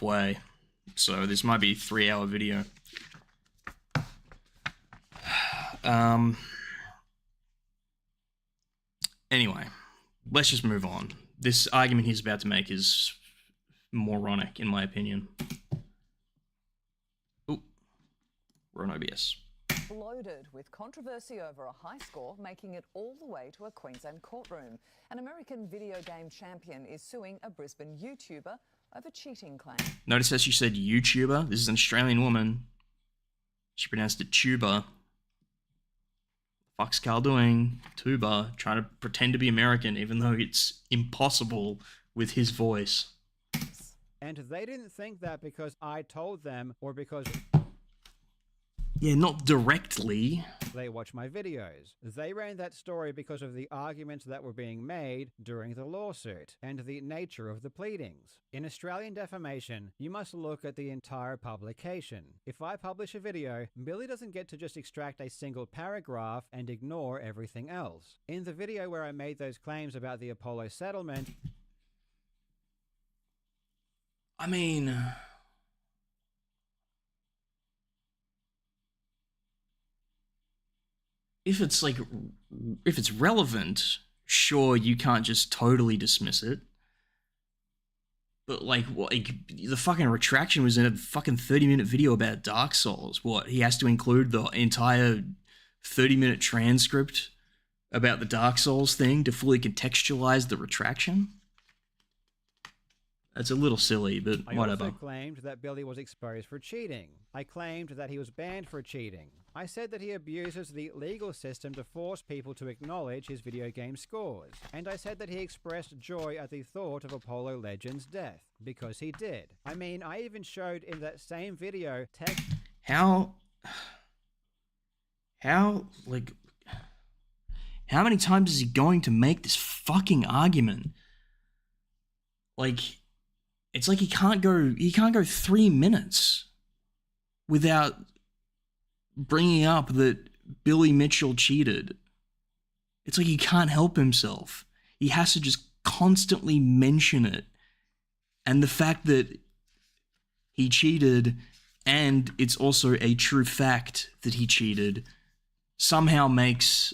halfway, so this might be a 3-hour video. Anyway, let's just move on. This argument he's about to make is moronic, in my opinion. Ooh, we're on OBS. Loaded with controversy over a high score, making it all the way to a Queensland courtroom. An American video game champion is suing a Brisbane YouTuber over cheating claims. Notice that she said YouTuber. This is an Australian woman. She pronounced it tuba. Fuck's Carl doing? Tuba. Trying to pretend to be American, even though it's impossible with his voice. And they didn't think that because I told them, or because... Yeah, not directly. They watch my videos. They ran that story because of the arguments that were being made during the lawsuit and the nature of the pleadings. In Australian defamation, you must look at the entire publication. If I publish a video, Billy doesn't get to just extract a single paragraph and ignore everything else. In the video where I made those claims about the Apollo settlement... I mean... If it's relevant, sure, you can't just totally dismiss it. But like, what? Like, the fucking retraction was in a fucking 30-minute video about Dark Souls. What? He has to include the entire 30-minute transcript about the Dark Souls thing to fully contextualize the retraction? That's a little silly, but whatever. I also claimed that Billy was exposed for cheating. I claimed that he was banned for cheating. I said that he abuses the legal system to force people to acknowledge his video game scores. And I said that he expressed joy at the thought of Apollo Legends' death. Because he did. I mean, I even showed in that same video text... How many times is he going to make this fucking argument? Like... It's like he can't go 3 minutes without bringing up that Billy Mitchell cheated. It's like he can't help himself. He has to just constantly mention it. And the fact that he cheated and it's also a true fact that he cheated somehow makes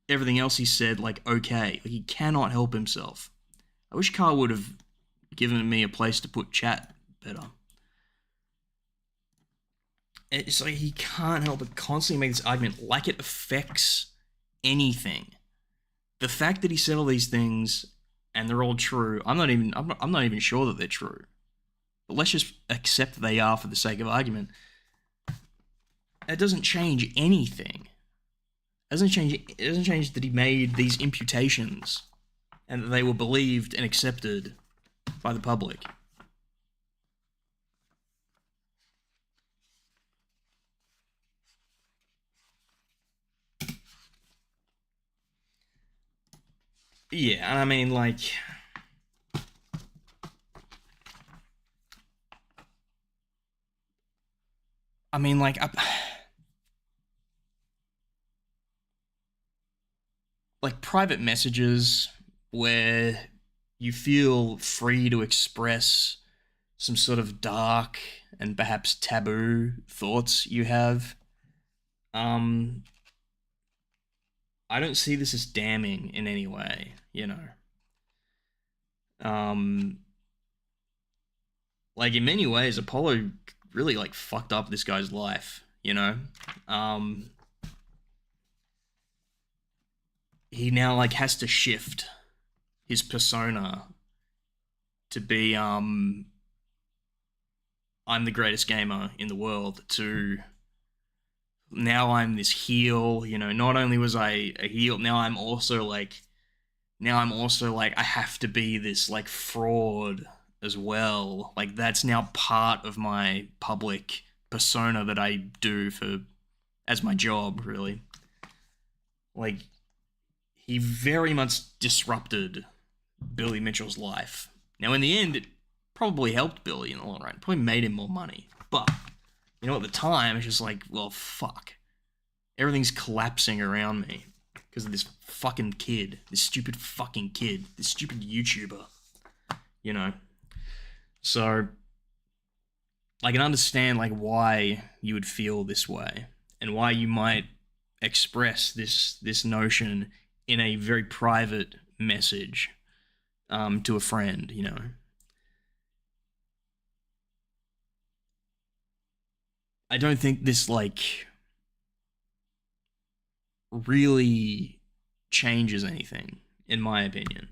everything else he said like okay. Like, he cannot help himself. I wish Carl would have given me a place to put chat better. It's like he can't help but constantly make this argument like it affects anything. The fact that he said all these things and they're all true, I'm not even sure that they're true. But let's just accept that they are for the sake of argument. It doesn't change anything. It doesn't change that he made these imputations and that they were believed and accepted by the public. Yeah, and I mean, like... like private messages where you feel free to express some sort of dark and perhaps taboo thoughts you have. I don't see this as damning in any way, you know. Like, in many ways, Apollo really, like, fucked up this guy's life, you know? He now, like, has to shift his persona to be, I'm the greatest gamer in the world, to now I'm this heel, you know. Not only was I a heel, now I'm also like I have to be this like fraud as well. Like, that's now part of my public persona that I do as my job, really. Like, he very much disrupted Billy Mitchell's life. Now, in the end, it probably helped Billy in the long run. Probably made him more money. But, you know, at the time, it's just like, well, fuck. Everything's collapsing around me because of this fucking kid. This stupid fucking kid. This stupid YouTuber. You know. So I can understand like why you would feel this way and why you might express this notion in a very private message to a friend, you know. I don't think this like really changes anything, in my opinion.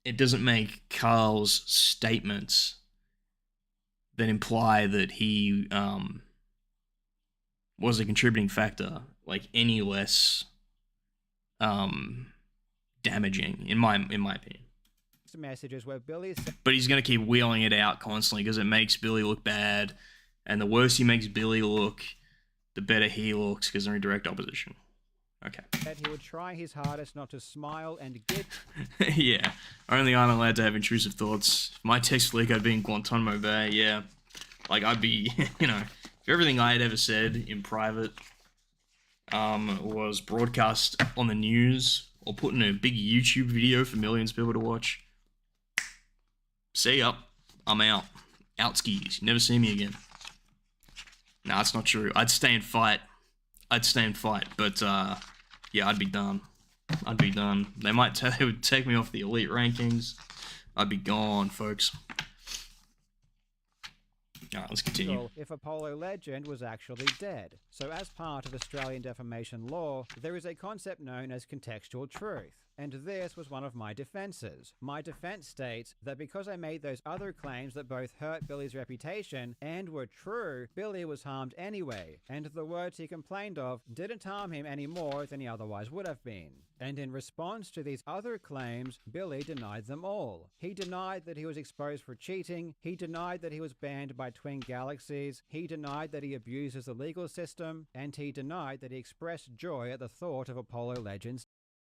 It doesn't make Carl's statements that imply that he was a contributing factor like any less damaging in my opinion. Messages where Billy But he's going to keep wheeling it out constantly because it makes Billy look bad, and the worse he makes Billy look, the better he looks because they're in direct opposition. Okay. Said he would try his hardest not to smile and get yeah. Only I'm allowed to have intrusive thoughts. If my text leak, I'd be in Guantanamo Bay. Yeah. Like, I'd be, you know, if everything I had ever said in private was broadcast on the news or put in a big YouTube video for millions of people to watch, see ya. I'm out. Out skis. Never see me again. No, that's not true. I'd stay and fight. But, yeah, I'd be done. They would take me off the elite rankings. I'd be gone, folks. Alright, let's continue. If Apollo Legend was actually dead. So as part of Australian defamation law, there is a concept known as contextual truth. And this was one of my defenses. My defense states that because I made those other claims that both hurt Billy's reputation and were true, Billy was harmed anyway, and the words he complained of didn't harm him any more than he otherwise would have been. And in response to these other claims, Billy denied them all. He denied that he was exposed for cheating, he denied that he was banned by Twin Galaxies, he denied that he abuses the legal system, and he denied that he expressed joy at the thought of Apollo Legends